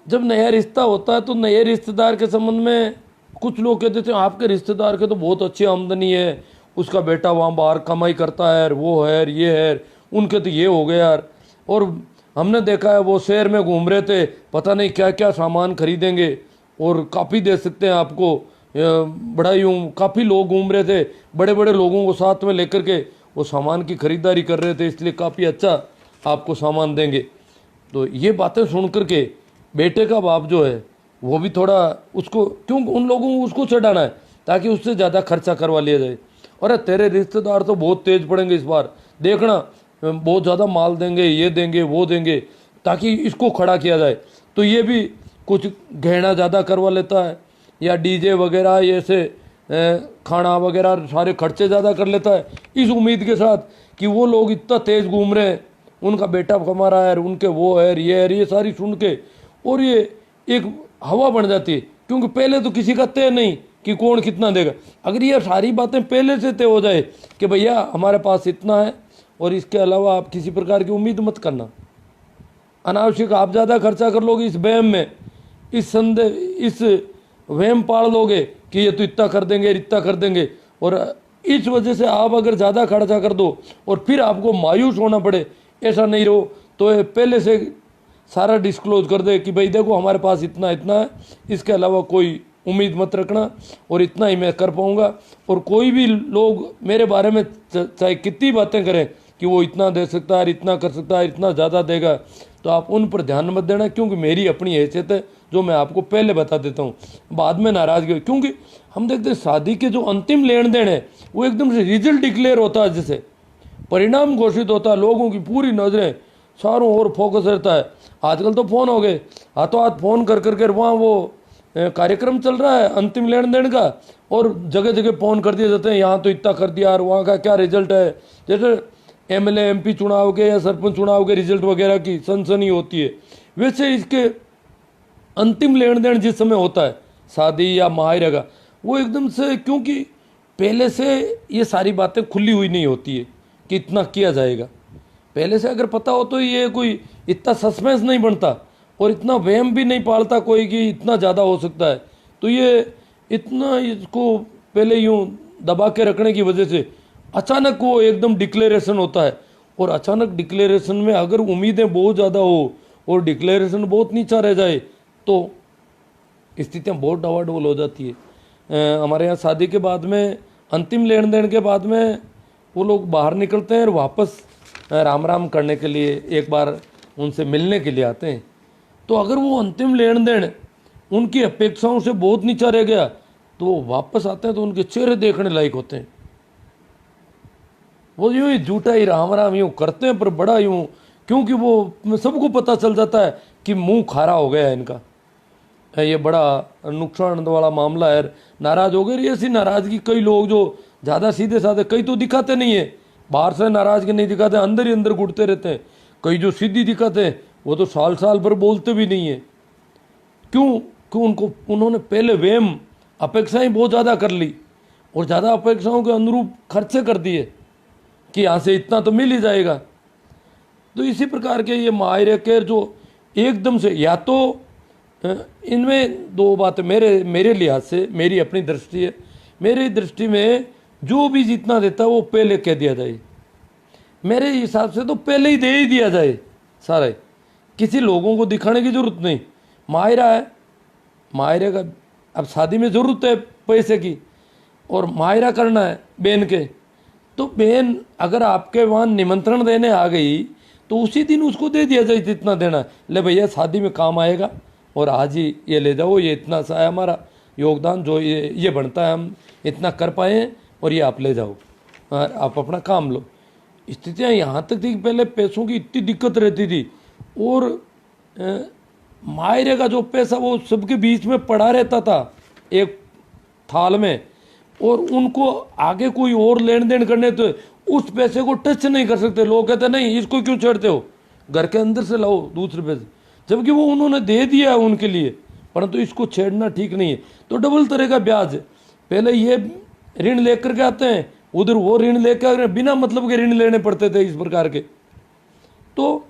जब नया रिश्ता होता है तो नए रिश्तेदार के संबंध में कुछ लोग कहते थे आपके रिश्तेदार के तो बहुत अच्छी आमदनी है, उसका बेटा वहाँ बाहर कमाई करता है, वो है, ये है, उनके तो ये हो गया यार। और हमने देखा है वो शहर में घूम रहे थे, पता नहीं क्या क्या सामान खरीदेंगे और काफ़ी दे सकते हैं आपको, बड़ा यूँ काफ़ी लोग घूम रहे थे, बड़े बड़े लोगों को साथ में लेकर के वो सामान की खरीदारी कर रहे थे, इसलिए काफ़ी अच्छा आपको सामान देंगे। तो ये बातें सुन करके बेटे का बाप जो है वो भी थोड़ा उसको, क्यों उन लोगों को उसको चढ़ाना है ताकि उससे ज़्यादा खर्चा करवा लिया जाए। अरे तेरे रिश्तेदार तो बहुत तेज पड़ेंगे इस बार, देखना बहुत ज़्यादा माल देंगे, ये देंगे वो देंगे, ताकि इसको खड़ा किया जाए। तो ये भी कुछ गहना ज़्यादा करवा लेता है या डीजे वगैरह ये से खाना वगैरह सारे खर्चे ज़्यादा कर लेता है, इस उम्मीद के साथ कि वो लोग इतना तेज़ घूम रहे हैं, उनका बेटा कमा रहा है, उनके वो है, ये सारी सुन के और ये एक हवा बन जाती है। क्योंकि पहले तो किसी का तय नहीं कि कौन कितना देगा। अगर ये सारी बातें पहले से तय हो जाए कि भैया हमारे पास इतना है और इसके अलावा आप किसी प्रकार की उम्मीद मत करना, अनावश्यक आप ज़्यादा खर्चा कर लोगे इस वहम में, इस संदेह, इस वहम पाल लोगे कि ये तो इतना कर देंगे, इतना कर देंगे, और इस वजह से आप अगर ज़्यादा खर्चा कर दो और फिर आपको मायूस होना पड़े, ऐसा नहीं रहो। तो ये पहले से सारा डिस्क्लोज कर दे कि भाई देखो हमारे पास इतना इतना है, इसके अलावा कोई उम्मीद मत रखना और इतना ही मैं कर पाऊँगा। और कोई भी लोग मेरे बारे में चाहे कितनी बातें करें कि वो इतना दे सकता है, इतना कर सकता है, इतना ज़्यादा देगा, तो आप उन पर ध्यान मत देना, क्योंकि मेरी अपनी हैसियत है जो मैं आपको पहले बता देता हूँ, बाद में नाराज़गी। क्योंकि हम देखते हैं शादी के जो अंतिम लेन देन है वो एकदम से रिजल्ट डिक्लेयर होता है, जैसे परिणाम घोषित होता है, लोगों की पूरी नज़रें चारों ओर फोकस रहता है। आजकल तो फ़ोन हो गए, हाथों हाथ फ़ोन कर करके वहाँ वो कार्यक्रम चल रहा है अंतिम लेन देन का, और जगह जगह फ़ोन कर दिए जाते हैं, यहाँ तो इतना कर दिया और वहाँ का क्या रिजल्ट है। जैसे एमएलए एमपी चुनाव के या सरपंच चुनाव के रिजल्ट वगैरह की सनसनी होती है, वैसे इसके अंतिम लेन देन जिस समय होता है शादी या माहिरा का, वो एकदम से, क्योंकि पहले से ये सारी बातें खुली हुई नहीं होती है कि इतना किया जाएगा। पहले से अगर पता हो तो ये कोई इतना सस्पेंस नहीं बनता और इतना वहम भी नहीं पालता कोई कि इतना ज़्यादा हो सकता है। तो ये इतना इसको पहले यूँ दबा के रखने की वजह से अचानक वो एकदम डिक्लेरेशन होता है, और अचानक डिक्लेरेशन में अगर उम्मीदें बहुत ज़्यादा हो और डिक्लेरेशन बहुत नीचा रह जाए तो स्थितियाँ बहुत डावाडोल हो जाती है। हमारे यहाँ शादी के बाद में अंतिम लेन देन के बाद में वो लोग बाहर निकलते हैं और वापस राम राम करने के लिए, एक बार उनसे मिलने के लिए आते हैं। तो अगर वो अंतिम लेन देन उनकी अपेक्षाओं से बहुत नीचा रह गया तो वो वापस आते हैं तो उनके चेहरे देखने लायक होते हैं। वो यूँ ही झूठा ही राम राम यूँ करते हैं, पर बड़ा यूँ, क्योंकि वो सबको पता चल जाता है कि मुंह खारा हो गया है इनका, ये बड़ा नुकसान वाला मामला है, नाराज़ हो गए। ऐसी नाराज़गी कई लोग जो ज़्यादा सीधे साधे, कई तो दिखाते नहीं है, बाहर से नाराज़गी नहीं दिखाते, अंदर ही अंदर घुटते रहते हैं। कई जो सीधी दिखाते हैं वो तो साल साल भर बोलते भी नहीं है। क्यों? क्यों उन्होंने पहले वहम अपेक्षाएं बहुत ज़्यादा कर ली और ज़्यादा अपेक्षाओं के अनुरूप खर्चे कर दिए कि यहाँ से इतना तो मिल ही जाएगा। तो इसी प्रकार के ये माहिर के जो एकदम से, या तो इनमें दो बातें मेरे लिहाज से, मेरी अपनी दृष्टि है, मेरी दृष्टि में जो भी जितना देता है वो पहले कह दिया जाए। मेरे हिसाब से तो पहले ही दे ही दिया जाए सारे, किसी लोगों को दिखाने की जरूरत नहीं। माहिरा है, माहिरे का अब शादी में ज़रूरत है पैसे की और माहिरा करना है बहन के, तो बहन अगर आपके वहाँ निमंत्रण देने आ गई तो उसी दिन उसको दे दिया जाए जितना देना है। ले भैया शादी में काम आएगा और आज ही ये ले जाओ, ये इतना सा है हमारा योगदान, जो ये बनता है हम इतना कर पाए हैं और ये आप ले जाओ और आप अपना काम लो। स्थितियाँ यहाँ तक थी कि पहले पैसों की इतनी दिक्कत रहती थी और मायरे का जो पैसा वो सबके बीच में पड़ा रहता था एक थाल में, और उनको आगे कोई और लेन देन करने तो उस पैसे को टच नहीं कर सकते। लोग कहते नहीं इसको क्यों छेड़ते हो, घर के अंदर से लाओ दूसरे पैसे, जबकि वो उन्होंने दे दिया है उनके लिए, परंतु इसको छेड़ना ठीक नहीं है। तो डबल तरह का ब्याज, पहले ये ऋण लेकर के आते हैं, उधर वो ऋण लेकर, बिना मतलब के ऋण लेने पड़ते थे इस प्रकार के। तो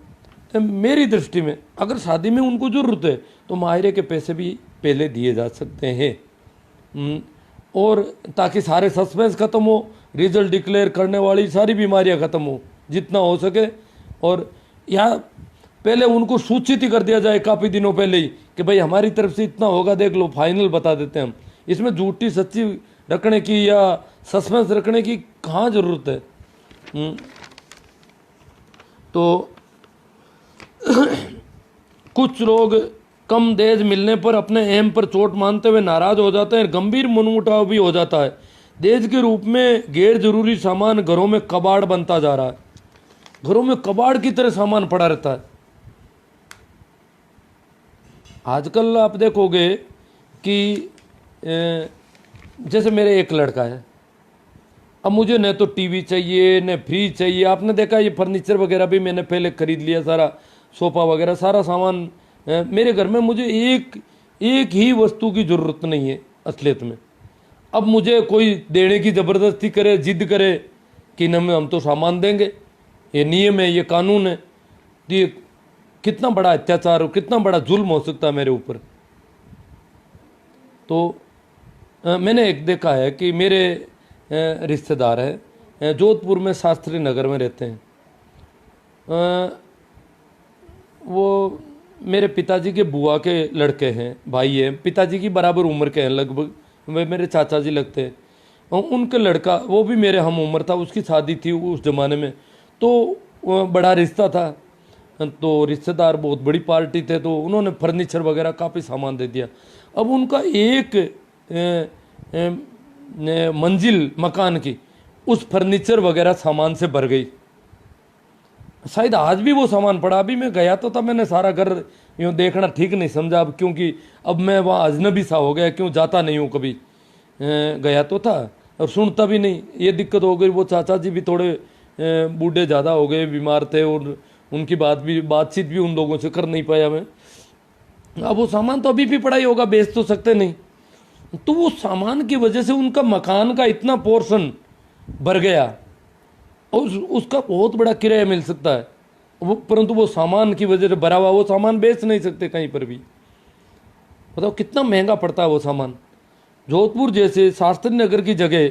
मेरी दृष्टि में अगर शादी में उनको ज़रूरत है तो माहिरे के पैसे भी पहले दिए जा सकते हैं। और ताकि सारे सस्पेंस ख़त्म हो, रिजल्ट डिक्लेयर करने वाली सारी बीमारियां ख़त्म हो जितना हो सके। और यहाँ पहले उनको सूचित ही कर दिया जाए काफ़ी दिनों पहले ही कि भाई हमारी तरफ से इतना होगा, देख लो, फाइनल बता देते हैं हम। इसमें झूठी सच्ची रखने की या सस्पेंस रखने की कहाँ ज़रूरत है। तो कुछ लोग कम दहेज मिलने पर अपने एम पर चोट मानते हुए नाराज हो जाते हैं, गंभीर मनमुटाव भी हो जाता है। दहेज के रूप में गैर जरूरी सामान घरों में कबाड़ बनता जा रहा है। घरों में कबाड़ की तरह सामान पड़ा रहता है। आजकल आप देखोगे कि जैसे मेरे एक लड़का है, अब मुझे न तो टीवी चाहिए न फ्रिज चाहिए। आपने देखा ये फर्नीचर वगैरह भी मैंने पहले खरीद लिया, सारा सोफा वगैरह सारा सामान मेरे घर में। मुझे एक ही वस्तु की ज़रूरत नहीं है असलियत में। अब मुझे कोई देने की ज़बरदस्ती करे, जिद करे कि न हम तो सामान देंगे, ये नियम है, ये कानून है। तो ये कितना बड़ा अत्याचार और कितना बड़ा जुल्म हो सकता है मेरे ऊपर। तो मैंने एक देखा है कि मेरे रिश्तेदार हैं, जोधपुर में शास्त्री नगर में रहते हैं। वो मेरे पिताजी के बुआ के लड़के हैं, भाई हैं, पिताजी की बराबर उम्र के हैं लगभग, वे मेरे चाचा जी लगते हैं। और उनका लड़का, वो भी मेरे हम उम्र था, उसकी शादी थी उस ज़माने में। तो बड़ा रिश्ता था, तो रिश्तेदार बहुत बड़ी पार्टी थे, तो उन्होंने फर्नीचर वगैरह काफ़ी सामान दे दिया। अब उनका एक मंजिल मकान की उस फर्नीचर वगैरह सामान से भर गई। शायद आज भी वो सामान पड़ा। अभी मैं गया तो था, मैंने सारा घर यूँ देखना ठीक नहीं समझा अब, क्योंकि अब मैं वहाँ अजनबी सा हो गया, क्यों जाता नहीं हूँ कभी। गया तो था और सुनता भी नहीं, ये दिक्कत हो गई। वो चाचा जी भी थोड़े बूढ़े ज़्यादा हो गए, बीमार थे, और उनकी बातचीत भी उन लोगों से कर नहीं पाया मैं। अब वो सामान तो अभी भी पड़ा ही होगा, बेच तो सकते नहीं। तो वो सामान की वजह से उनका मकान का इतना पोर्शन भर गया, और उसका बहुत बड़ा किराया मिल सकता है वो, परंतु वो सामान की वजह से भरा हुआ, वो सामान बेच नहीं सकते कहीं पर भी। बताओ कितना महंगा पड़ता है वो सामान। जोधपुर जैसे शास्त्री नगर की जगह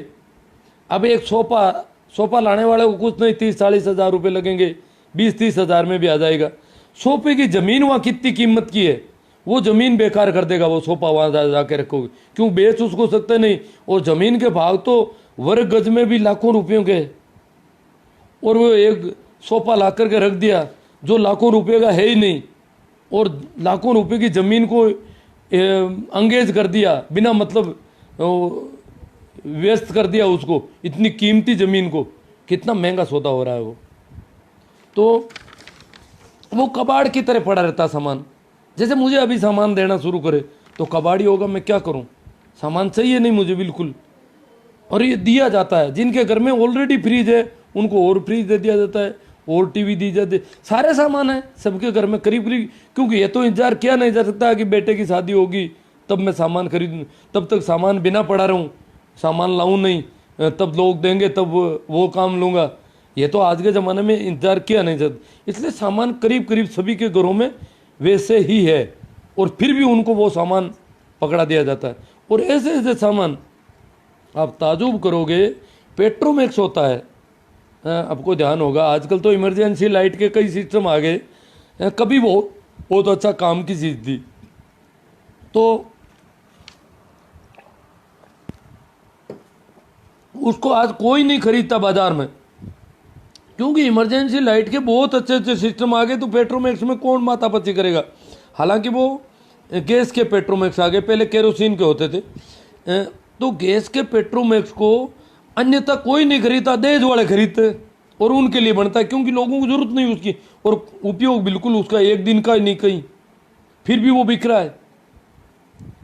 अब एक सोफा लाने वाले को कुछ नहीं 30-40 हज़ार रुपये लगेंगे, 20-30 हज़ार में भी आ जाएगा। सोफे की ज़मीन वहाँ कितनी कीमत की है, वो ज़मीन बेकार कर देगा वो सोफा वहाँ जाके रखोगे, क्यों बेच उसको सकते नहीं। और ज़मीन के भाव तो वर्ग गज में भी लाखों रुपयों के, और वो एक सोफा ला करके रख दिया जो लाखों रुपए का है ही नहीं, और लाखों रुपए की ज़मीन को अंगेज कर दिया, बिना मतलब व्यस्त कर दिया उसको, इतनी कीमती ज़मीन को। कितना महंगा सौदा हो रहा है वो। तो वो कबाड़ की तरह पड़ा रहता सामान। जैसे मुझे अभी सामान देना शुरू करे तो कबाड़ी होगा, मैं क्या करूं। सामान चाहिए नहीं मुझे बिल्कुल, और ये दिया जाता है। जिनके घर में ऑलरेडी फ्रिज है उनको और फ्रिज दे दिया जाता है, और टीवी दी जाती है, सारे सामान है सबके घर में करीब करीब। क्योंकि ये तो इंतजार किया नहीं जा सकता कि बेटे की शादी होगी तब मैं सामान खरीदूँ, तब तक सामान बिना पड़ा रहूँ, सामान लाऊं नहीं, तब लोग देंगे तब वो काम लूँगा। ये तो आज के ज़माने में इंतजार किया नहीं जाता, इसलिए सामान करीब करीब सभी के घरों में वैसे ही है, और फिर भी उनको वो सामान पकड़ा दिया जाता है। और ऐसे ऐसे सामान आप ताजुब करोगे। पेट्रोमैक्स होता है, आपको ध्यान होगा आजकल तो इमरजेंसी लाइट के कई सिस्टम आ गए, कभी वो बहुत अच्छा काम की चीज़ थी। तो उसको आज कोई नहीं खरीदता बाजार में, क्योंकि इमरजेंसी लाइट के बहुत अच्छे अच्छे सिस्टम आ गए। तो पेट्रोमैक्स में कौन माथापच्ची करेगा। हालांकि वो गैस के पेट्रोमैक्स आ गए, पहले केरोसिन के होते थे। तो गैस के पेट्रोमैक्स को अन्यथा कोई नहीं खरीदता, दहेज वाले खरीदते, और उनके लिए बनता है क्योंकि लोगों को जरूरत नहीं उसकी, और उपयोग बिल्कुल उसका एक दिन का ही नहीं कहीं, फिर भी वो बिक रहा है।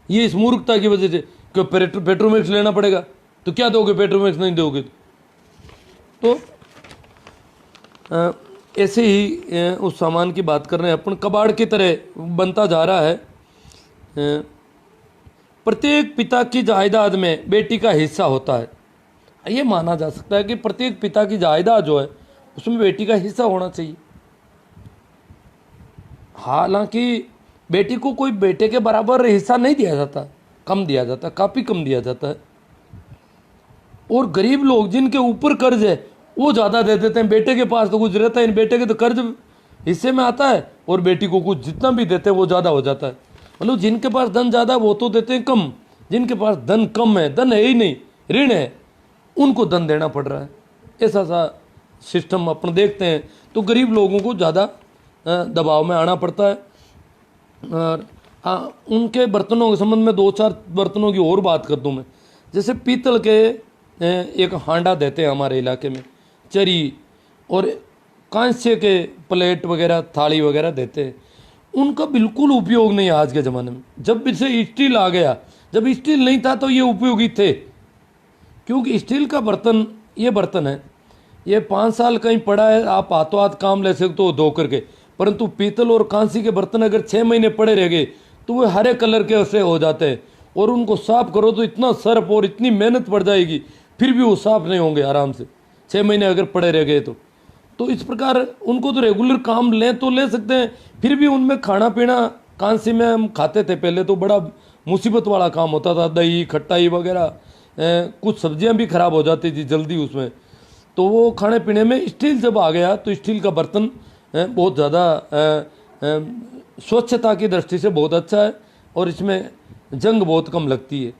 ये इस मूर्खता की वजह से कि पेट्रोमैक्स लेना पड़ेगा, तो क्या दोगे, पेट्रोमैक्स नहीं दोगे तो। ऐसे ही उस सामान की बात कर रहे हैं अपन, कबाड़ की तरह बनता जा रहा है। प्रत्येक पिता की जायदाद में बेटी का हिस्सा होता है। ये माना जा सकता है कि प्रत्येक पिता की जायदाद जो है उसमें बेटी का हिस्सा होना चाहिए। हालांकि बेटी को कोई बेटे के बराबर हिस्सा नहीं दिया जाता, कम दिया जाता, काफ़ी कम दिया जाता है। और गरीब लोग जिनके ऊपर कर्ज है वो ज़्यादा दे देते हैं। बेटे के पास तो कुछ रहता है, इन बेटे के तो कर्ज हिस्से में आता है और बेटी को कुछ जितना भी देते हैं वो ज़्यादा हो जाता है। मतलब जिनके पास धन ज़्यादा वो तो देते हैं कम, जिनके पास धन कम है, धन है ही नहीं, ऋण है, उनको धन देना पड़ रहा है। ऐसा सा सिस्टम अपन देखते हैं, तो गरीब लोगों को ज़्यादा दबाव में आना पड़ता है। और उनके बर्तनों के संबंध में 2-4 बर्तनों की और बात कर दूँ मैं। जैसे पीतल के एक हांडा देते हैं हमारे इलाके में, चरी, और कांस्य के प्लेट वगैरह, थाली वगैरह देते हैं। उनका बिल्कुल उपयोग नहीं है आज के ज़माने में। जब से स्टील आ गया, जब स्टील नहीं था तो ये उपयोगी थे, क्योंकि स्टील का बर्तन, ये बर्तन है, ये 5 साल कहीं पड़ा है, आप हाथों हाथ काम ले सकते हो धो करके। परंतु पीतल और कांसी के बर्तन अगर 6 महीने पड़े रह गए तो वो हरे कलर के से हो जाते हैं, और उनको साफ करो तो इतना सर्फ और इतनी मेहनत पड़ जाएगी, फिर भी वो साफ नहीं होंगे आराम से, 6 महीने अगर पड़े रह गए तो इस प्रकार उनको तो रेगुलर काम लें तो ले सकते हैं, फिर भी उनमें खाना पीना, कांसी में हम खाते थे पहले तो बड़ा मुसीबत वाला काम होता था, दही खट्टाई वगैरह, कुछ सब्जियां भी खराब हो जाती थी जल्दी उसमें। तो वो खाने पीने में स्टील जब आ गया तो स्टील का बर्तन बहुत ज़्यादा स्वच्छता की दृष्टि से बहुत अच्छा है, और इसमें जंग बहुत कम लगती है।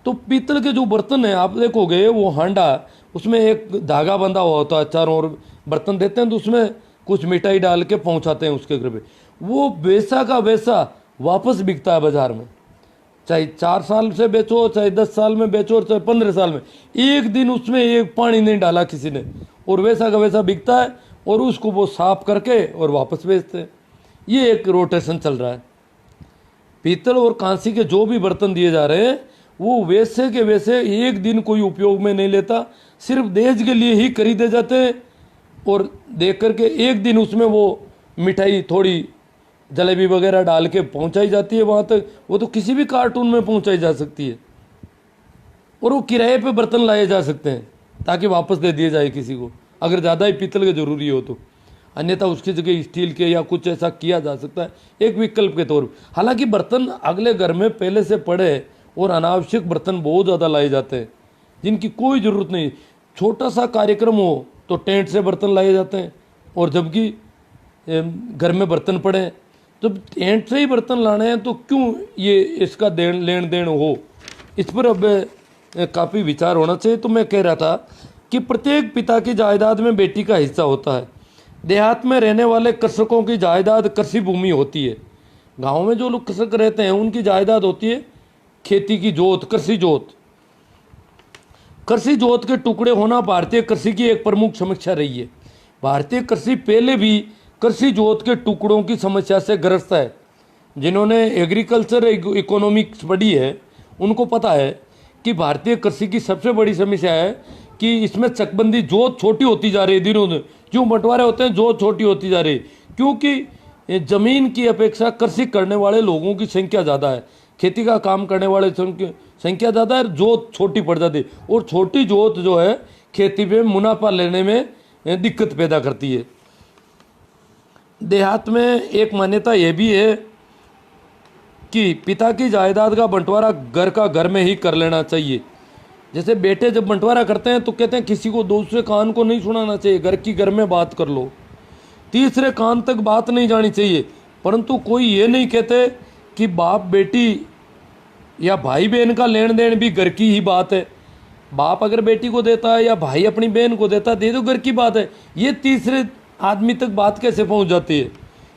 तो पीतल के जो बर्तन हैं आप देखोगे, वो हांडा, उसमें एक धागा बंधा हुआ होता है चारों ओर, बर्तन देते हैं तो उसमें कुछ मिठाई डाल के पहुंचाते हैं उसके घर पे, वो वैसा का वैसा वापस बिकता है बाजार में, चाहे 4 साल से बेचो, चाहे 10 साल में बेचो, चाहे 15 साल में, एक दिन उसमें एक पानी नहीं डाला किसी ने, और वैसा का वैसा बिकता है, और उसको वो साफ करके और वापस बेचते हैं। ये एक रोटेशन चल रहा है। पीतल और कांसी के जो भी बर्तन दिए जा रहे हैं वो वैसे के वैसे एक दिन कोई उपयोग में नहीं लेता, सिर्फ दहेज के लिए ही खरीदे जाते हैं, और देख करके एक दिन उसमें वो मिठाई थोड़ी जलेबी वगैरह डाल के पहुंचाई जाती है वहाँ तक, वो तो किसी भी कार्टून में पहुंचाई जा सकती है, और वो किराए पे बर्तन लाए जा सकते हैं ताकि वापस दे दिए जाए किसी को, अगर ज़्यादा ही पीतल के ज़रूरी हो तो। अन्यथा उसकी जगह स्टील के या कुछ ऐसा किया जा सकता है एक विकल्प के तौर पर। हालांकि बर्तन अगले घर में पहले से पड़े, और अनावश्यक बर्तन बहुत ज़्यादा लाए जाते हैं जिनकी कोई ज़रूरत नहीं। छोटा सा कार्यक्रम हो तो टेंट से बर्तन लाए जाते हैं, और जबकि घर में बर्तन पड़े हैं, तो टेंट से ही बर्तन लाने हैं तो क्यों ये इसका लेन देन हो, इस पर अब काफ़ी विचार होना चाहिए। तो मैं कह रहा था कि प्रत्येक पिता की जायदाद में बेटी का हिस्सा होता है। देहात में रहने वाले कृषकों की जायदाद कृषि भूमि होती है। गाँव में जो लोग कृषक रहते हैं उनकी जायदाद होती है खेती की जोत, कृषि जोत। कृषि जोत के टुकड़े होना भारतीय कृषि की एक प्रमुख समस्या रही है। भारतीय कृषि पहले भी कृषि जोत के टुकड़ों की समस्या से ग्रस्त है। जिन्होंने एग्रीकल्चर इकोनॉमिक्स पढ़ी है उनको पता है कि भारतीय कृषि की सबसे बड़ी समस्या है कि इसमें चकबंदी, जोत छोटी होती जा रही है दिनों दिन, जो बंटवारे होते हैं जोत छोटी होती जा रही है, क्योंकि जमीन की अपेक्षा कृषि करने वाले लोगों की संख्या ज़्यादा है, खेती का काम करने वाले संख्या ज़्यादा है, जोत छोटी पड़ जाती है, और छोटी जोत जो है खेती पे मुनाफा लेने में दिक्कत पैदा करती है। देहात में एक मान्यता ये भी है कि पिता की जायदाद का बंटवारा घर का घर में ही कर लेना चाहिए। जैसे बेटे जब बंटवारा करते हैं तो कहते हैं किसी को दूसरे कान को नहीं सुनाना चाहिए, घर की घर में बात कर लो, तीसरे कान तक बात नहीं जानी चाहिए। परंतु कोई ये नहीं कहते कि बाप बेटी या भाई बहन का लेन देन भी घर की ही बात है। बाप अगर बेटी को देता है या भाई अपनी बहन को देता है, दे दो, घर की बात है। ये तीसरे आदमी तक बात कैसे पहुंच जाती है,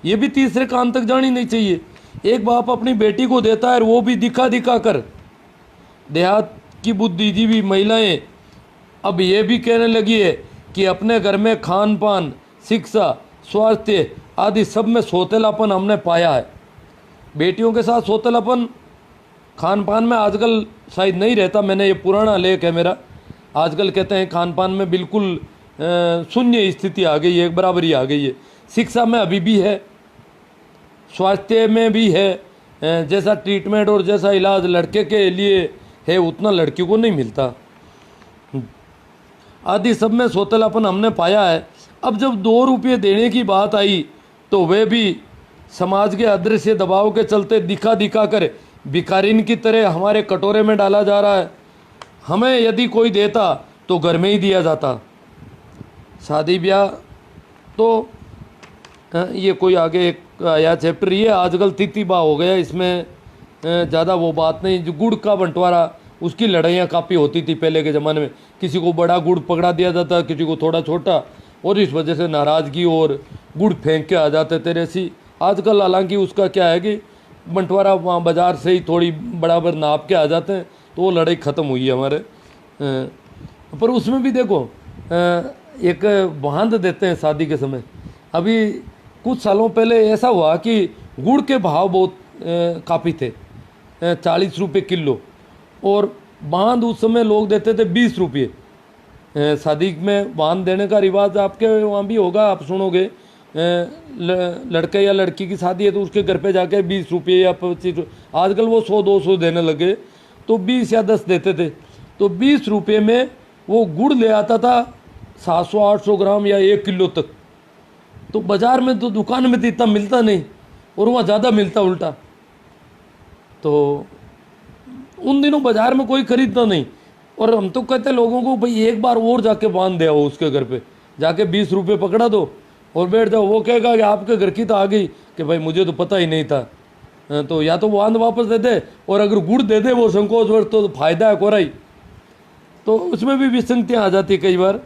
ये भी तीसरे कान तक जानी नहीं चाहिए। एक बाप अपनी बेटी को देता है, वो भी दिखा दिखा कर। देहात की बुद्धिजीवी महिलाएं अब ये भी कहने लगी है कि अपने घर में खान पान, शिक्षा, स्वास्थ्य आदि सब में सौतेलापन हमने पाया है। बेटियों के साथ सौतेलापन खान पान में आजकल शायद नहीं रहता, मैंने ये पुराना लेख है मेरा। आजकल कहते हैं खान पान में बिल्कुल शून्य स्थिति आ गई है, एक बराबरी आ गई है। शिक्षा में अभी भी है, स्वास्थ्य में भी है, जैसा ट्रीटमेंट और जैसा इलाज लड़के के लिए है उतना लड़की को नहीं मिलता आदि सब में सौतेलापन हमने पाया है। अब जब 2 रुपये देने की बात आई तो वे भी समाज के अदृश्य दबाव के चलते दिखा दिखा कर भिखारिन की तरह हमारे कटोरे में डाला जा रहा है। हमें यदि कोई देता तो घर में ही दिया जाता। शादी ब्याह तो ये कोई आगे एक आया चैप्टर, ये आजकल तितिबा हो गया, इसमें ज़्यादा वो बात नहीं। जो गुड़ का बंटवारा, उसकी लड़ाइयाँ काफ़ी होती थी पहले के ज़माने में। किसी को बड़ा गुड़ पकड़ा दिया जाता, किसी को थोड़ा छोटा, और इस वजह से नाराज़गी और गुड़ फेंक के आ जाते थे रेसी। आजकल हालांकि उसका क्या है कि बंटवारा वहाँ बाज़ार से ही थोड़ी बराबर नाप के आ जाते हैं, तो वो लड़ाई ख़त्म हुई है हमारे। पर उसमें भी देखो एक बांध देते हैं शादी के समय। अभी कुछ सालों पहले ऐसा हुआ कि गुड़ के भाव बहुत काफ़ी थे, 40 रुपये किलो, और बांध उस समय लोग देते थे 20 रुपये। शादी में बांध देने का रिवाज आपके वहाँ भी होगा, आप सुनोगे। लड़के या लड़की की शादी है तो उसके घर पे जाके 20 रुपये या 25, आजकल वो 100-200 देने लगे, तो 20 या 10 देते थे। तो 20 रुपये में वो गुड़ ले आता था 700-800 ग्राम या 1 किलो तक। तो बाज़ार में तो दुकान में तो इतना मिलता नहीं, और वहाँ ज़्यादा मिलता उल्टा। तो उन दिनों बाज़ार में कोई खरीदता नहीं, और हम तो कहते लोगों को भाई एक बार और जाके बांध दे आओ उसके घर पे, जाके 20 रुपये पकड़ा दो और बैठ जाओ। वो कहेगा कि आपके घर की तो आ गई, कि भाई मुझे तो पता ही नहीं था। तो या तो बांध वापस दे दे, और अगर गुड़ दे दे वो संकोचवश, तो फायदा है कोराई। तो उसमें भी विसंगतियाँ आ जाती कई बार।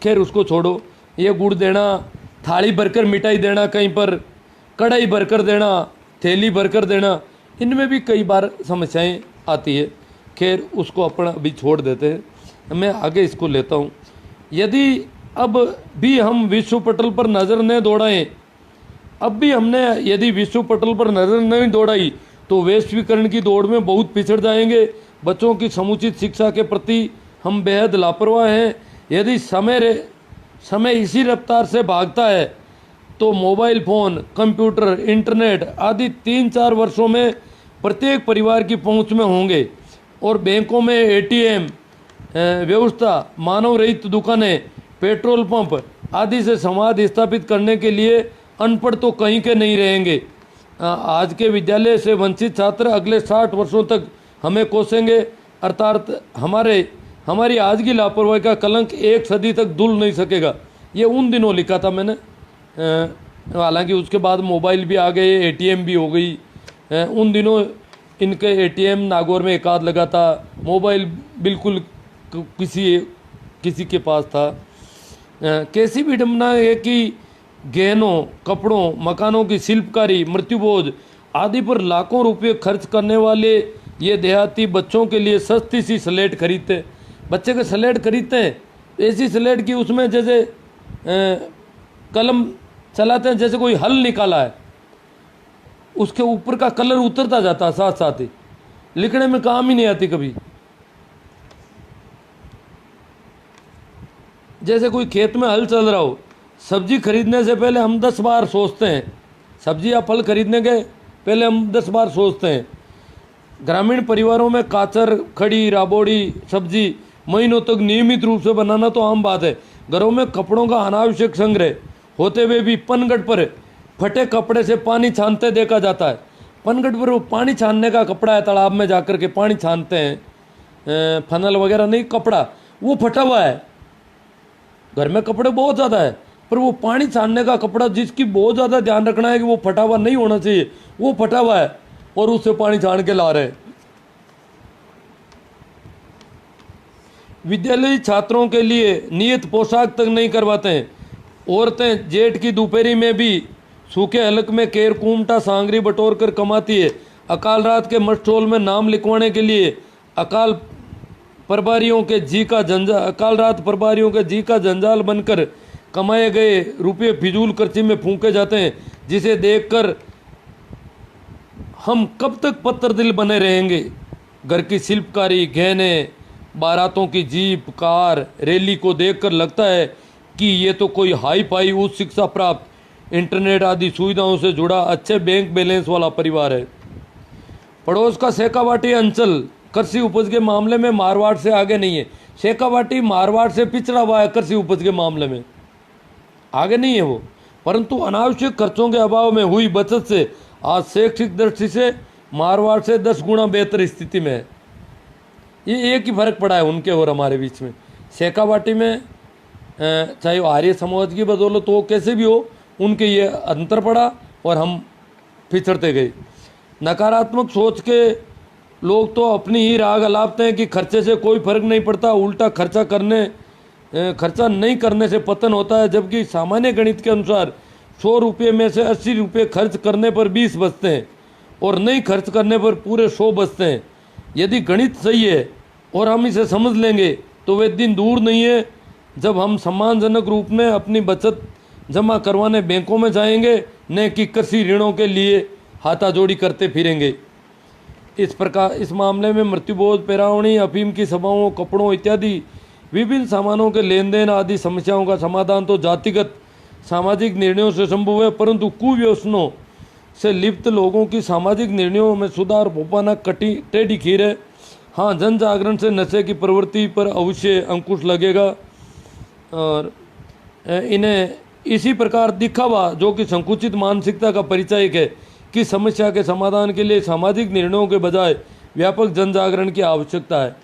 खैर उसको छोड़ो। ये गुड़ देना, थाली भरकर मिठाई देना, कहीं पर कढ़ाई भरकर देना, थैली भरकर देना, इनमें भी कई बार समस्याएं आती है। खैर उसको अपना अभी छोड़ देते हैं, मैं आगे इसको लेता हूँ। यदि अब भी हम विश्व पटल पर नज़र न दौड़ाएं, अब भी हमने यदि विश्व पटल पर नज़र नहीं दौड़ाई तो वैश्वीकरण की दौड़ में बहुत पिछड़ जाएंगे। बच्चों की समुचित शिक्षा के प्रति हम बेहद लापरवाह हैं। यदि समय इसी रफ्तार से भागता है तो मोबाइल फ़ोन, कंप्यूटर, इंटरनेट आदि 3-4 वर्षों में प्रत्येक परिवार की पहुंच में होंगे, और बैंकों में एटीएम व्यवस्था, मानव रहित दुकानें, पेट्रोल पंप आदि से संवाद स्थापित करने के लिए अनपढ़ तो कहीं के नहीं रहेंगे। आज के विद्यालय से वंचित छात्र अगले 60 वर्षों तक हमें कोसेंगे, अर्थात हमारी आज की लापरवाही का कलंक 1 सदी तक धुल नहीं सकेगा। ये उन दिनों लिखा था मैंने। हालांकि उसके बाद मोबाइल भी आ गए, एटीएम भी हो गई। उन दिनों इनके एटीएम नागौर में एक आध लगा था, मोबाइल बिल्कुल किसी के पास था। कैसी विडंबना है कि गहनों, कपड़ों, मकानों की शिल्पकारी, मृत्युभोज आदि पर लाखों रुपए खर्च करने वाले ये देहाती बच्चों के लिए सस्ती सी स्लेट खरीदते। बच्चे के स्लेट खरीदते हैं, ऐसी स्लेट की उसमें जैसे कलम चलाते हैं, जैसे कोई हल निकाला है, उसके ऊपर का कलर उतरता जाता है साथ साथ ही, लिखने में काम ही नहीं आती कभी। जैसे कोई खेत में हल चल रहा हो, सब्जी खरीदने से पहले हम 10 बार सोचते हैं। सब्जी या फल खरीदने के पहले हम 10 बार सोचते हैं। ग्रामीण परिवारों में काचर, खड़ी, राबोड़ी सब्जी महीनों तक नियमित रूप से बनाना तो आम बात है। घरों में कपड़ों का अनावश्यक संग्रह होते हुए भी पनघट पर फटे कपड़े से पानी छानते देखा जाता है। पनघट पर वो पानी छानने का कपड़ा है, तालाब में जाकर के पानी छानते हैं, फनल वगैरह नहीं, कपड़ा वो फटा हुआ है। घर में कपड़े बहुत ज़्यादा है, पर वो पानी छानने का कपड़ा जिसकी बहुत ज़्यादा ध्यान रखना है कि वो फटा हुआ नहीं होना चाहिए, वो फटा हुआ है और उससे पानी छान के ला रहे हैं। विद्यालयी छात्रों के लिए नियत पोशाक तक नहीं करवाते हैं। औरतें जेठ की दोपहरी में भी सूखे हलक में केर कुमटा सांगरी बटोर कर कमाती है। अकाल रात के मस्टोल में नाम लिखवाने के लिए अकाल रात प्रभारियों के जी का जंजाल बनकर कमाए गए रुपये फिजूल खर्ची में फूंके जाते हैं, जिसे देखकर हम कब तक पत्थर दिल बने रहेंगे। घर की शिल्पकारी, गहने, बारातों की जीप, कार, रैली को देखकर लगता है कि ये तो कोई हाई फाई उच्च शिक्षा प्राप्त, इंटरनेट आदि सुविधाओं से जुड़ा अच्छे बैंक बैलेंस वाला परिवार है। पड़ोस का शेखावाटी अंचल कृषि उपज के मामले में मारवाड़ से आगे नहीं है। शेखावाटी मारवाड़ से पिछड़ा हुआ है कृषि उपज के मामले में, आगे नहीं है वो। परंतु अनावश्यक खर्चों के अभाव में हुई बचत से आज शैक्षिक दृष्टि से मारवाड़ से 10 गुना बेहतर स्थिति में है। ये एक ही फर्क पड़ा है उनके और हमारे बीच में। शेखावाटी में चाहे वो आर्य समाज की बदौलत हो, कैसे भी हो, उनके ये अंतर पड़ा और हम पिछड़ते गए। नकारात्मक सोच के लोग तो अपनी ही राग अलापते हैं कि खर्चे से कोई फर्क नहीं पड़ता, उल्टा खर्चा नहीं करने से पतन होता है। जबकि सामान्य गणित के अनुसार 100 रुपये में से 80 रुपये खर्च करने पर 20 बचते हैं और नहीं खर्च करने पर पूरे 100 बचते हैं। यदि गणित सही है और हम इसे समझ लेंगे तो वे दिन दूर नहीं है जब हम सम्मानजनक रूप में अपनी बचत जमा करवाने बैंकों में जाएंगे, न कि कृषि ऋणों के लिए हाथाजोड़ी करते फिरेंगे। इस प्रकार इस मामले में मृत्युबोध, पैरावणी, अफीम की सभाओं, कपड़ों इत्यादि विभिन्न सामानों के लेन देन आदि समस्याओं का समाधान तो जातिगत सामाजिक निर्णयों से संभव है, परंतु कुव्यसनों से लिप्त लोगों की सामाजिक निर्णयों में सुधार हो पाना टेढ़ी खीर है। हाँ, जन जागरण से नशे की प्रवृत्ति पर अवश्य अंकुश लगेगा और इन्हें इसी प्रकार दिखावा, जो कि संकुचित मानसिकता का परिचायक है, कि समस्या के समाधान के लिए सामाजिक निर्णयों के बजाय व्यापक जन जागरण की आवश्यकता है।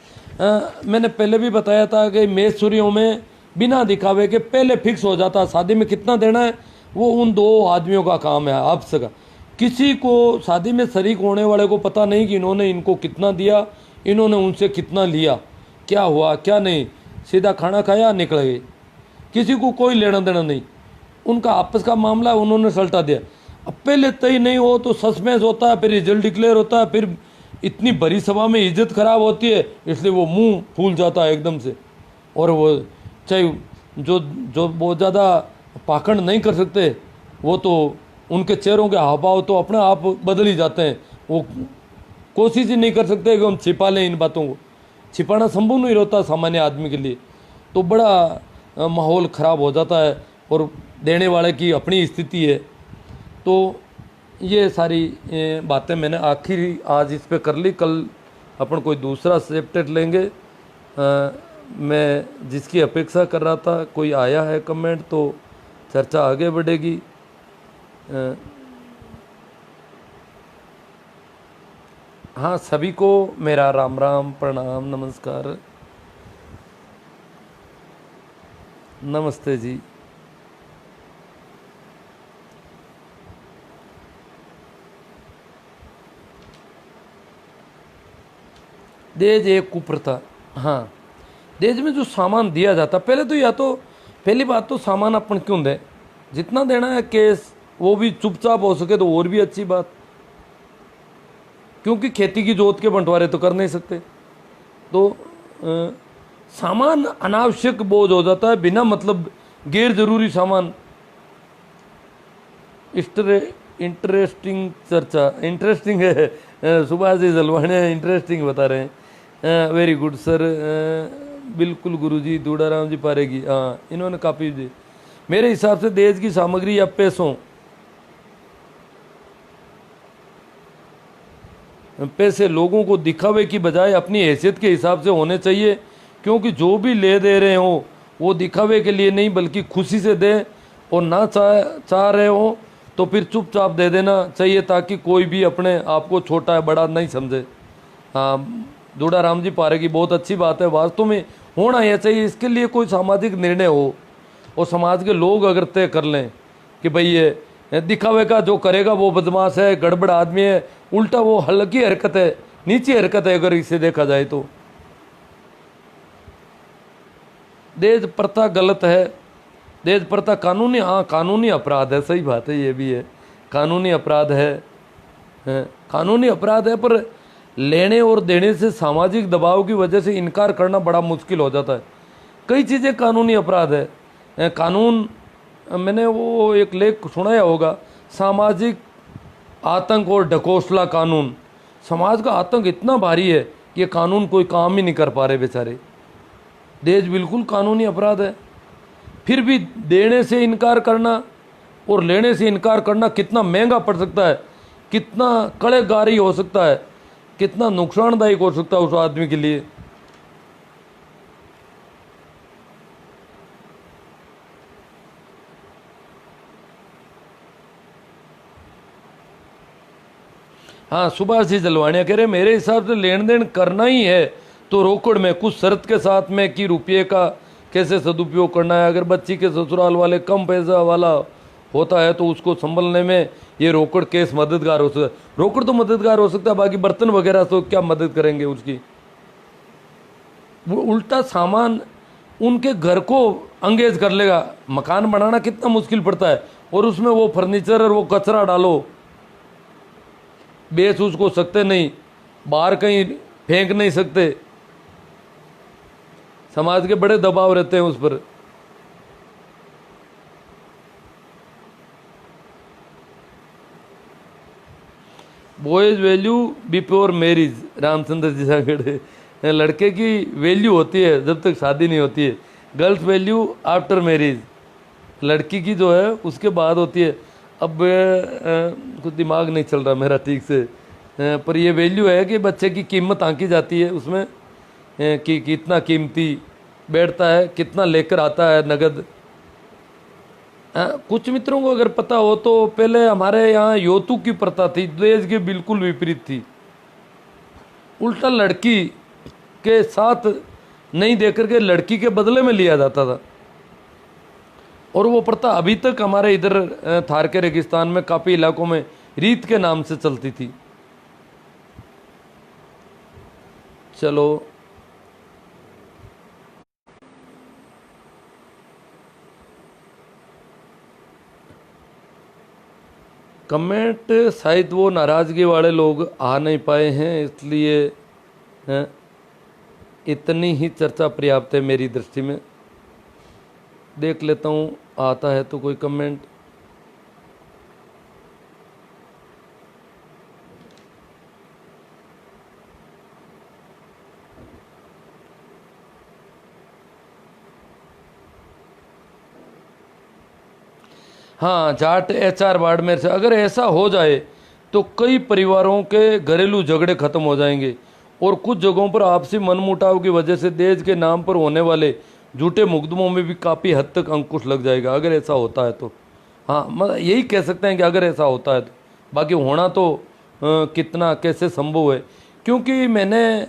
मैंने पहले भी बताया था कि मेषसूरियों में बिना दिखावे के पहले फिक्स हो जाता, शादी में कितना देना है वो उन 2 आदमियों का काम है आपसे का। किसी को शादी में शरीक होने वाले को पता नहीं कि इन्होंने इनको कितना दिया, इन्होंने उनसे कितना लिया, क्या हुआ क्या नहीं, सीधा खाना खाया निकल गए। किसी को कोई लेना देना नहीं, उनका आपस का मामला उन्होंने सल्टा दिया। अब पहले तय नहीं हो तो सस्पेंस होता है, फिर रिजल्ट डिक्लेयर होता है, फिर इतनी बड़ी सभा में इज्जत खराब होती है, इसलिए वो मुंह फूल जाता है एकदम से। और वो चाहे जो बहुत ज़्यादा पाखंड नहीं कर सकते, वो तो उनके चेहरों के हाव भाव तो अपने आप बदल ही जाते हैं। वो कोशिश ही नहीं कर सकते कि हम छिपा लें इन बातों को। छिपाना संभव नहीं रहता सामान्य आदमी के लिए, तो बड़ा माहौल ख़राब हो जाता है और देने वाले की अपनी स्थिति है। तो ये सारी बातें मैंने आखिरी आज इस पे कर ली। कल अपन कोई दूसरा चैप्टर लेंगे। मैं जिसकी अपेक्षा कर रहा था, कोई आया है कमेंट, तो चर्चा आगे बढ़ेगी। हाँ, सभी को मेरा राम राम, प्रणाम, नमस्कार, नमस्ते जी। दहेज एक कुप्रथा। हाँ, दहेज में जो सामान दिया जाता, पहले तो या तो पहली बात तो सामान अपन क्यों दें, जितना देना है केस वो भी चुपचाप हो सके तो और भी अच्छी बात, क्योंकि खेती की जोत के बंटवारे तो कर नहीं सकते। तो सामान अनावश्यक बोझ हो जाता है, बिना मतलब गैर जरूरी सामान। इंटरेस्टिंग चर्चा, इंटरेस्टिंग है। सुभाष जी जलवाने इंटरेस्टिंग बता रहे हैं। वेरी गुड सर, बिल्कुल गुरुजी। दूड़ाराम जी पारेगी, हाँ, इन्होंने काफ़ी दी। मेरे हिसाब से दहेज की सामग्री या पैसे लोगों को दिखावे की बजाय अपनी हैसियत के हिसाब से होने चाहिए, क्योंकि जो भी ले दे रहे हो वो दिखावे के लिए नहीं बल्कि खुशी से दें, और ना चाह रहे हो तो फिर चुपचाप दे देना चाहिए, ताकि कोई भी अपने आप को छोटा है बड़ा नहीं समझे। हाँ, दूड़ाराम जी पारे की बहुत अच्छी बात है, वास्तव में होना यह चाहिए। इसके लिए कोई सामाजिक निर्णय हो और समाज के लोग अगर तय कर लें कि भाई ये दिखावे का जो करेगा वो बदमाश है, गड़बड़ आदमी है, उल्टा वो हल्की हरकत है, नीची हरकत है अगर इसे देखा जाए तो। दहेज प्रथा गलत है। दहेज प्रथा कानूनी, हाँ कानूनी अपराध है, सही बात है, ये भी है, कानूनी अपराध है, कानूनी अपराध है। पर लेने और देने से सामाजिक दबाव की वजह से इनकार करना बड़ा मुश्किल हो जाता है। कई चीज़ें कानूनी अपराध है। कानून, मैंने वो एक लेख सुनाया होगा, सामाजिक आतंक और ढकोसला कानून। समाज का आतंक इतना भारी है कि ये कानून कोई काम ही नहीं कर पा रहे बेचारे। दहेज बिल्कुल कानूनी अपराध है, फिर भी देने से इनकार करना और लेने से इनकार करना कितना महंगा पड़ सकता है, कितना कड़ेगारी हो सकता है, कितना नुकसानदायक हो सकता है उस आदमी के लिए। हाँ, सुभाष जी जलवानिया कह रहे मेरे हिसाब से लेन देन करना ही है तो रोकड़ में कुछ शर्त के साथ में कि रुपये का कैसे सदुपयोग करना है। अगर बच्ची के ससुराल वाले कम पैसा वाला होता है तो उसको संभलने में ये रोकड़ केस मददगार हो सकता है। रोकड़ तो मददगार हो सकता है, बाकी बर्तन वगैरह तो क्या मदद करेंगे उसकी। वो उल्टा सामान उनके घर को अंगेज कर लेगा। मकान बनाना कितना मुश्किल पड़ता है और उसमें वो फर्नीचर और वो कचरा डालो, बेच उसको सकते नहीं, बाहर कहीं फेंक नहीं सकते, समाज के बड़े दबाव रहते हैं उस पर। Boys value before marriage, Ramchandra ji Sagde. लड़के की वैल्यू होती है जब तक शादी नहीं होती है, गर्ल्स वैल्यू आफ्टर मैरिज, लड़की की जो है उसके बाद होती है। अब कुछ दिमाग नहीं चल रहा मेरा ठीक से, पर ये वैल्यू है कि बच्चे की कीमत आंकी जाती है उसमें, कि कितना कीमती बैठता है, कितना लेकर आता है नगद। कुछ मित्रों को अगर पता हो तो पहले हमारे यहाँ यौतुक की प्रथा थी, दहेज के बिल्कुल विपरीत थी। उल्टा लड़की के साथ नहीं देकर के लड़की के बदले में लिया जाता था, और वो प्रथा अभी तक हमारे इधर थार के रेगिस्तान में काफ़ी इलाकों में रीत के नाम से चलती थी। चलो, कमेंट शायद वो नाराज़गी वाले लोग आ नहीं पाए हैं, इसलिए इतनी ही चर्चा पर्याप्त है मेरी दृष्टि में। देख लेता हूँ आता है तो कोई कमेंट। हाँ, जाट HR बाड़मेर से, अगर ऐसा हो जाए तो कई परिवारों के घरेलू झगड़े खत्म हो जाएंगे और कुछ जगहों पर आपसी मनमुटाव की वजह से दहेज के नाम पर होने वाले झूठे मुकदमों में भी काफ़ी हद तक अंकुश लग जाएगा, अगर ऐसा होता है तो। हाँ, मतलब यही कह सकते हैं कि अगर ऐसा होता है तो। बाकी होना तो कितना कैसे संभव है, क्योंकि मैंने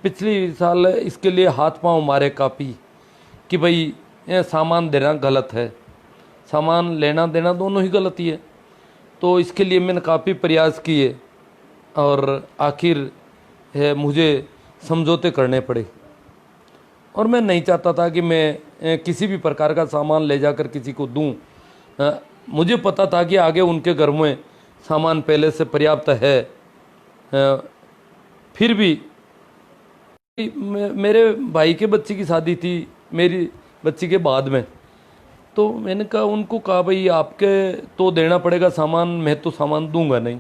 पिछली साल इसके लिए हाथ पांव मारे काफ़ी कि भाई सामान देना गलत है, सामान लेना देना दोनों ही गलत ही है। तो इसके लिए मैंने काफ़ी प्रयास किए और आखिर मुझे समझौते करने पड़े। और मैं नहीं चाहता था कि मैं किसी भी प्रकार का सामान ले जाकर किसी को दूं। मुझे पता था कि आगे उनके घर में सामान पहले से पर्याप्त है। फिर भी मेरे भाई के बच्चे की शादी थी मेरी बच्ची के बाद में, तो मैंने कहा उनको कहा भाई आपके तो देना पड़ेगा सामान, मैं तो सामान दूंगा नहीं,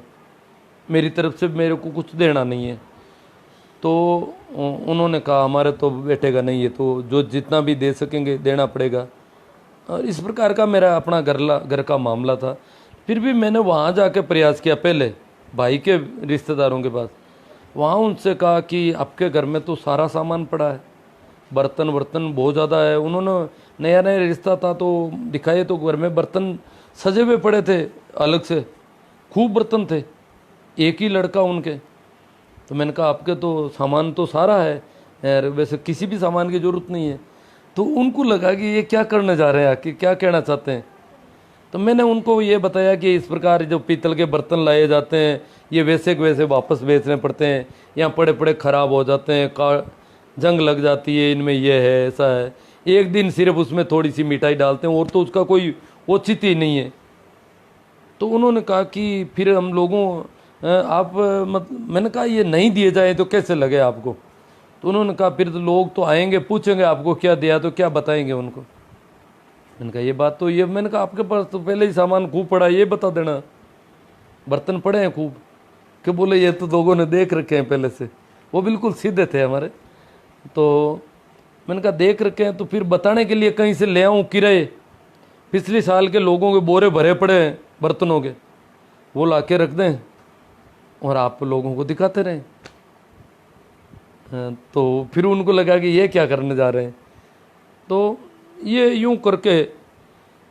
मेरी तरफ से मेरे को कुछ देना नहीं है। तो उन्होंने कहा हमारे तो बैठेगा नहीं है, तो जो जितना भी दे सकेंगे देना पड़ेगा। और इस प्रकार का मेरा अपना घर का मामला था। फिर भी मैंने वहाँ जाके प्रयास किया, पहले भाई के रिश्तेदारों के पास, वहाँ उनसे कहा कि आपके घर में तो सारा सामान पड़ा है, बर्तन वर्तन बहुत ज़्यादा है। उन्होंने नया नया रिश्ता था तो दिखाए तो घर में बर्तन सजे हुए पड़े थे, अलग से खूब बर्तन थे, एक ही लड़का उनके। तो मैंने कहा आपके तो सामान तो सारा है यार, वैसे किसी भी सामान की ज़रूरत नहीं है। तो उनको लगा कि ये क्या करने जा रहे हैं, कि क्या कहना चाहते हैं। तो मैंने उनको ये बताया कि इस प्रकार जो पीतल के बर्तन लाए जाते हैं ये वैसे के वैसे वापस बेचने पड़ते हैं, यहाँ पड़े पड़े ख़राब हो जाते हैं, जंग लग जाती है, इनमें ये है ऐसा है। एक दिन सिर्फ उसमें थोड़ी सी मिठाई डालते हैं और तो उसका कोई औचित ही नहीं है। तो उन्होंने कहा कि फिर हम लोगों आप मैंने कहा ये नहीं दिए जाए तो कैसे लगे आपको। तो उन्होंने कहा फिर तो लोग तो आएंगे पूछेंगे आपको क्या दिया, तो क्या बताएंगे उनको। मैंने कहा ये बात तो ये, मैंने कहा आपके पास तो पहले ही सामान खूब पड़ा है, ये बता देना, बर्तन पड़े हैं खूब। कि बोले ये तो लोगों ने देख रखे हैं पहले से, वो बिल्कुल सीधे थे हमारे। तो मैंने कहा देख रखे हैं तो फिर बताने के लिए कहीं से ले आऊँ किराए, पिछले साल के लोगों के बोरे भरे पड़े हैं बर्तनों के, वो ला के रख दें और आप लोगों को दिखाते रहें। तो फिर उनको लगा कि ये क्या करने जा रहे हैं। तो ये यूं करके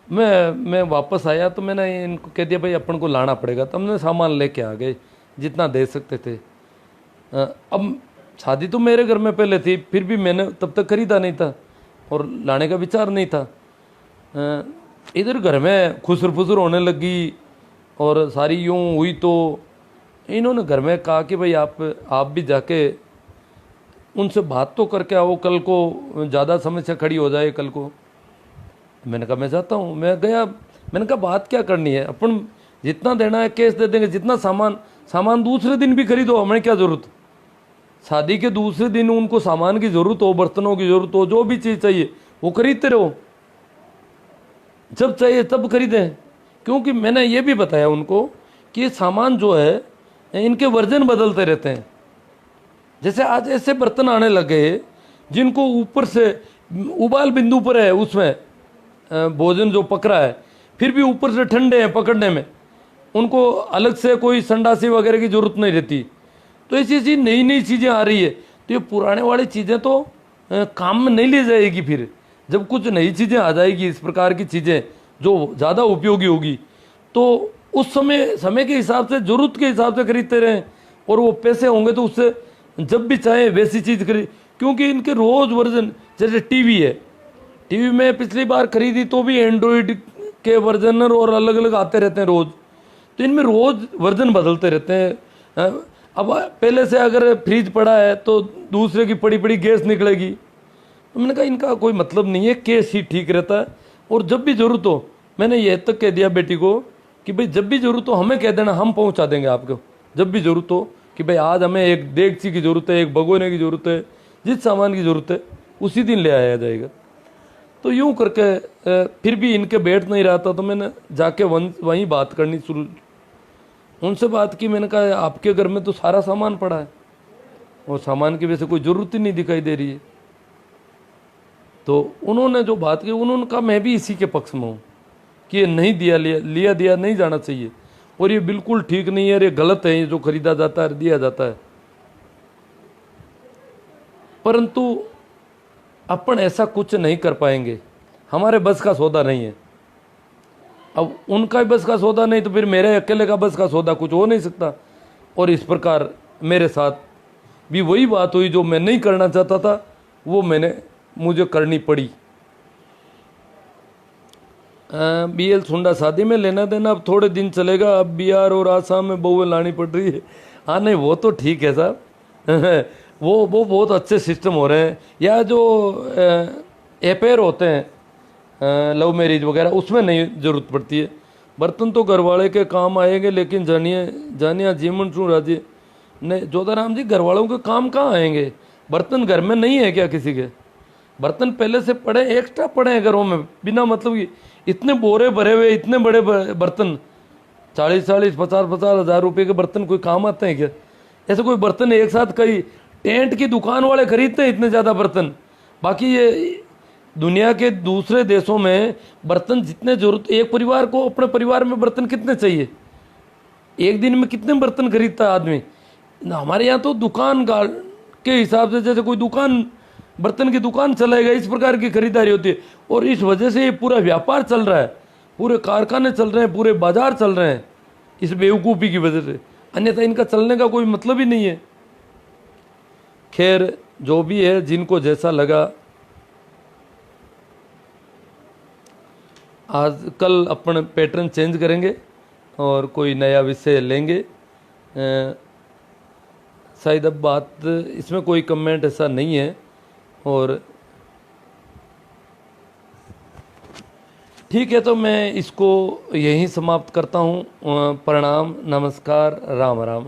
मैं वापस आया तो मैंने इनको कह दिया भाई अपन को लाना पड़ेगा। तो हमने सामान लेके आ गए, जितना दे सकते थे। अब शादी तो मेरे घर में पहले थी, फिर भी मैंने तब तक खरीदा नहीं था और लाने का विचार नहीं था। इधर घर में खुसर फुसर होने लगी और सारी यूँ हुई तो इन्होंने घर में कहा कि भाई आप भी जाके उनसे बात तो करके आओ, कल को ज़्यादा समस्या खड़ी हो जाए कल को। मैंने कहा मैं जाता हूँ। मैं गया, मैंने कहा बात क्या करनी है, अपन जितना देना है कैश दे देंगे, जितना सामान दूसरे दिन भी खरीदो, हमें क्या ज़रूरत। शादी के दूसरे दिन उनको सामान की ज़रूरत हो, बर्तनों की ज़रूरत हो, जो भी चीज़ चाहिए वो खरीदते रहो, जब चाहिए तब खरीदें। क्योंकि मैंने ये भी बताया उनको कि ये सामान जो है इनके वर्जन बदलते रहते हैं। जैसे आज ऐसे बर्तन आने लगे जिनको ऊपर से उबाल बिंदु पर है, उसमें भोजन जो पक रहा है, फिर भी ऊपर से ठंडे हैं पकड़ने में, उनको अलग से कोई संडासी वगैरह की ज़रूरत नहीं रहती। तो ऐसी ऐसी नई नई चीज़ें आ रही है, तो ये पुराने वाली चीज़ें तो काम में नहीं ले जाएगी। फिर जब कुछ नई चीज़ें आ जाएगी, इस प्रकार की चीज़ें जो ज़्यादा उपयोगी होगी, तो उस समय के हिसाब से, ज़रूरत के हिसाब से खरीदते रहें, और वो पैसे होंगे तो उससे जब भी चाहे वैसी चीज़ खरीद। क्योंकि इनके रोज़ वर्जन, जैसे टीवी है, टीवी में पिछली बार खरीदी तो भी एंड्रॉयड के वर्जन और अलग अलग आते रहते हैं रोज़, तो इनमें रोज़ वर्जन बदलते रहते हैं। अब पहले से अगर फ्रिज पड़ा है तो दूसरे की पड़ी पड़ी गैस निकलेगी। तो मैंने कहा इनका कोई मतलब नहीं है, केस ही ठीक रहता है। और जब भी ज़रूरत हो, मैंने ये तक कह दिया बेटी को कि भाई जब भी ज़रूरत हो हमें कह देना, हम पहुंचा देंगे आपको। जब भी ज़रूरत हो कि भाई आज हमें एक देगची की ज़रूरत है, एक भगोने की ज़रूरत है, जिस सामान की ज़रूरत है उसी दिन ले आया जाएगा। तो यूँ करके फिर भी इनके बैठ नहीं रहा था, तो मैंने जाके वहीं बात करनी शुरू, उनसे बात की। मैंने कहा आपके घर में तो सारा सामान पड़ा है और सामान की वजह से कोई ज़रूरत ही नहीं दिखाई दे रही है। तो उन्होंने जो बात की, उन्होंने कहा मैं भी इसी के पक्ष में हूँ कि ये नहीं दिया नहीं जाना चाहिए, और ये बिल्कुल ठीक नहीं है, ये गलत है, ये जो खरीदा जाता है दिया जाता है। परंतु अपन ऐसा कुछ नहीं कर पाएंगे, हमारे बस का सौदा नहीं है। अब उनका ही बस का सौदा नहीं तो फिर मेरे अकेले का बस का सौदा कुछ हो नहीं सकता। और इस प्रकार मेरे साथ भी वही बात हुई, जो मैं नहीं करना चाहता था वो मुझे करनी पड़ी। BL सुंडा, शादी में लेना देना अब थोड़े दिन चलेगा, अब बिहार और आसाम में बहुएं लानी पड़ रही है। हाँ नहीं, वो तो ठीक है साहब वो बहुत अच्छे सिस्टम हो रहे हैं। या जो अफेयर होते हैं, लव मैरिज वगैरह, उसमें नहीं ज़रूरत पड़ती है। बर्तन तो घरवाले के काम आएंगे, लेकिन जानिया जीवन चू राजी ने जोधाराम जी, घरवालों के काम कहाँ आएंगे? बर्तन घर में नहीं है क्या किसी के? बर्तन पहले से पड़े, एक्स्ट्रा पड़े हैं घरों में, बिना मतलब की इतने बोरे भरे हुए, इतने बड़े बर्तन, 40-40, 50-50 हज़ार रुपये के बर्तन कोई काम आते हैं क्या? ऐसे कोई बर्तन एक साथ कई टेंट की दुकान वाले खरीदते हैं इतने ज़्यादा बर्तन। बाकी ये दुनिया के दूसरे देशों में बर्तन जितने जरूरत, एक परिवार को अपने परिवार में बर्तन कितने चाहिए, एक दिन में कितने बर्तन खरीदता है आदमी। हमारे यहाँ तो दुकान के हिसाब से, जैसे कोई दुकान, बर्तन की दुकान चलाएगा, इस प्रकार की खरीदारी होती है। और इस वजह से ये पूरा व्यापार चल रहा है, पूरे कारखाने चल रहे हैं, पूरे बाजार चल रहे हैं, इस बेवकूफ़ी की वजह से। अन्यथा इनका चलने का कोई मतलब ही नहीं है। खैर, जो भी है, जिनको जैसा लगा, आज कल अपन पैटर्न चेंज करेंगे और कोई नया विषय लेंगे। शायद अब बात इसमें कोई कमेंट ऐसा नहीं है, और ठीक है, तो मैं इसको यहीं समाप्त करता हूँ। प्रणाम, नमस्कार, राम राम।